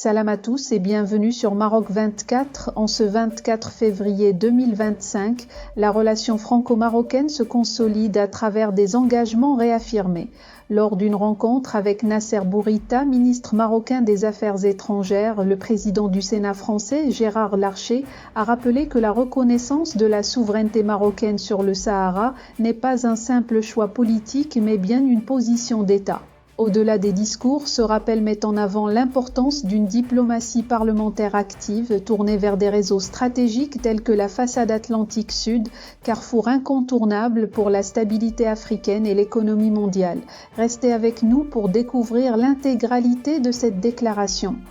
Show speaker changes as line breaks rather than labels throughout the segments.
Salam à tous et bienvenue sur Maroc 24. En ce 24 février 2025, la relation franco-marocaine se consolide à travers des engagements réaffirmés. Lors d'une rencontre avec Nasser Bourita, ministre marocain des Affaires étrangères, le président du Sénat français, Gérard Larcher, a rappelé que la reconnaissance de la souveraineté marocaine sur le Sahara n'est pas un simple choix politique, mais bien une position d'État. Au-delà des discours, ce rappel met en avant l'importance d'une diplomatie parlementaire active tournée vers des réseaux stratégiques tels que la façade Atlantique Sud, carrefour incontournable pour la stabilité africaine et l'économie mondiale. Restez avec nous pour découvrir l'intégralité de cette déclaration.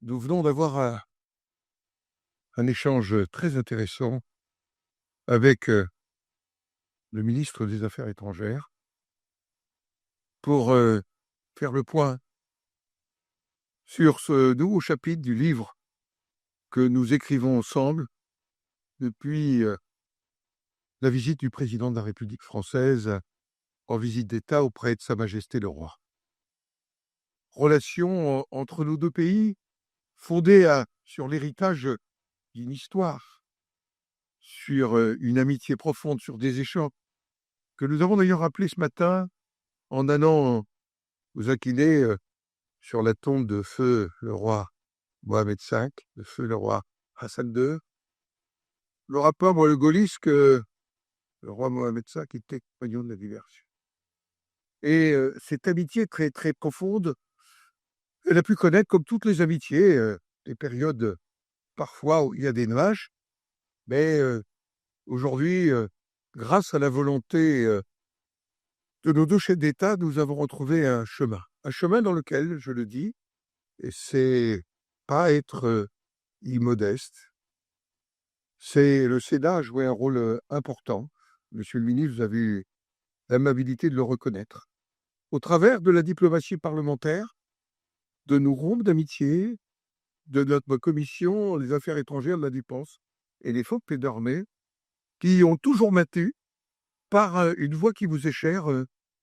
Nous venons d'avoir un échange très intéressant avec le ministre des Affaires étrangères pour faire le point sur ce nouveau chapitre du livre que nous écrivons ensemble depuis la visite du président de la République française en visite d'État auprès de Sa Majesté le Roi. Relation entre nos deux pays fondée sur l'héritage d'une histoire, sur une amitié profonde, sur des échanges que nous avons d'ailleurs rappelés ce matin en allant vous incliner sur la tombe de feu le roi Mohamed V, de feu le roi Hassan II. Le rapport, moi, le gaulliste, que le roi Mohamed V était compagnon de la diversion. Et cette amitié très, très profonde, elle a pu connaître, comme toutes les amitiés, des périodes parfois où il y a des nuages, mais aujourd'hui, grâce à la volonté de nos deux chefs d'État, nous avons retrouvé un chemin dans lequel, je le dis, et c'est pas être immodeste, c'est le Sénat a joué un rôle important. Monsieur le ministre, vous avez eu l'amabilité de le reconnaître. Au travers de la diplomatie parlementaire, de nos groupes d'amitié, de notre commission des affaires étrangères, de la défense et des forces d'armée, qui ont toujours maintenu, par une voix qui vous est chère,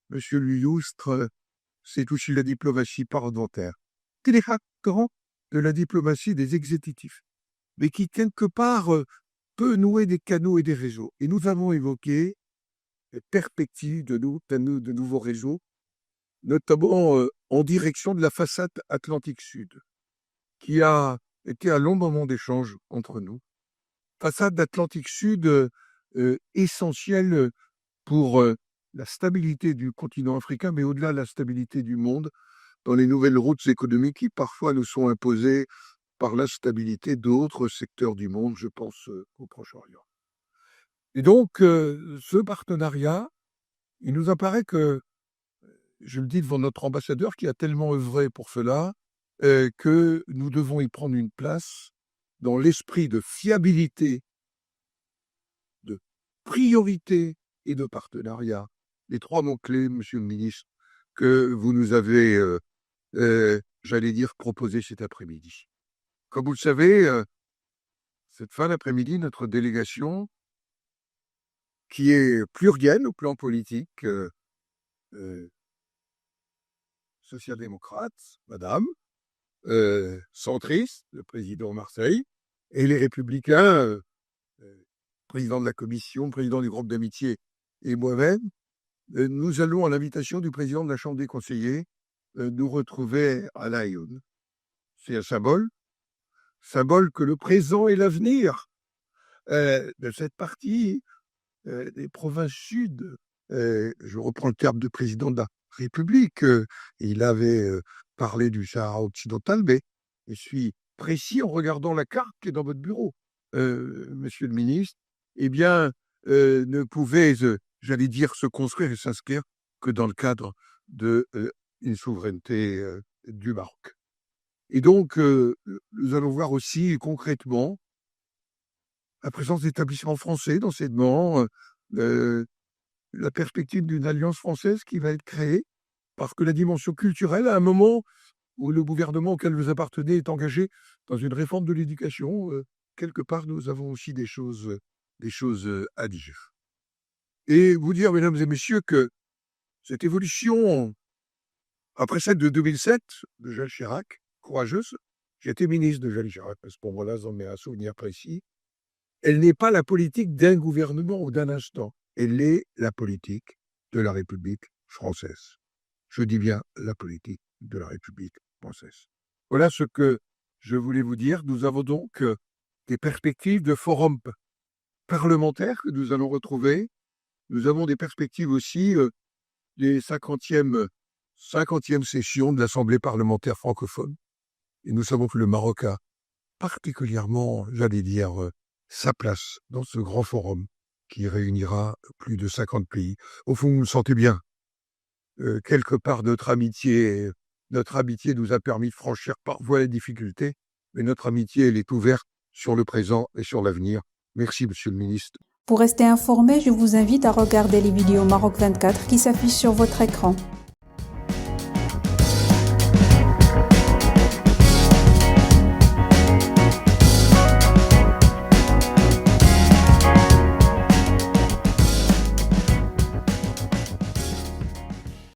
monsieur l'illustre, c'est aussi la diplomatie parlementaire, qui est grand de la diplomatie des exécutifs, mais qui, quelque part, peut nouer des canaux et des réseaux. Et nous avons évoqué les perspectives de nouveaux réseaux, notamment en direction de la façade Atlantique Sud, qui a été un long moment d'échange entre nous. Façade Atlantique Sud essentielle pour la stabilité du continent africain, mais au-delà de la stabilité du monde, dans les nouvelles routes économiques qui parfois nous sont imposées par l'instabilité d'autres secteurs du monde, je pense au Proche-Orient. Et donc, ce partenariat, il nous apparaît que, je le dis devant notre ambassadeur qui a tellement œuvré pour cela, que nous devons y prendre une place dans l'esprit de fiabilité, de priorité et de partenariat. Les trois mots-clés, monsieur le ministre, que vous nous avez, j'allais dire, proposés cet après-midi. Comme vous le savez, cette fin d'après-midi, notre délégation, qui est plurielle au plan politique, social-démocrate, madame, centriste, le président Marseille, et les républicains, président de la commission, président du groupe d'amitié et moi-même, nous allons, à l'invitation du président de la Chambre des conseillers, nous retrouver à Laayoune. C'est un symbole que le présent et l'avenir de cette partie des provinces sud, je reprends le terme de président de la République, il avait parlé du Sahara occidental, mais je suis précis en regardant la carte qui est dans votre bureau, monsieur le ministre, eh bien, ne pouvait, j'allais dire, se construire et s'inscrire que dans le cadre d'une souveraineté du Maroc. Et donc, nous allons voir aussi concrètement la présence d'établissements français d'enseignement, la perspective d'une alliance française qui va être créée, parce que la dimension culturelle, à un moment où le gouvernement auquel vous appartenez est engagé dans une réforme de l'éducation, quelque part, nous avons aussi des choses à dire. Et vous dire, mesdames et messieurs, que cette évolution, après celle de 2007, de Jacques Chirac, courageuse, qui était ministre de Jacques Chirac, à ce moment-là, j'en ai un souvenir précis. Elle n'est pas la politique d'un gouvernement ou d'un instant. Elle est la politique de la République française. Je dis bien la politique de la République française. Voilà ce que je voulais vous dire. Nous avons donc des perspectives de forum parlementaire que nous allons retrouver. Nous avons des perspectives aussi des 50e sessions de l'Assemblée parlementaire francophone. Et nous savons que le Maroc a particulièrement, j'allais dire, sa place dans ce grand forum qui réunira plus de 50 pays. Au fond, vous le sentez bien. Quelque part, notre amitié nous a permis de franchir parfois les difficultés, mais notre amitié, elle est ouverte sur le présent et sur l'avenir. Merci, Monsieur le Ministre.
Pour rester informé, je vous invite à regarder les vidéos Maroc 24 qui s'affichent sur votre écran.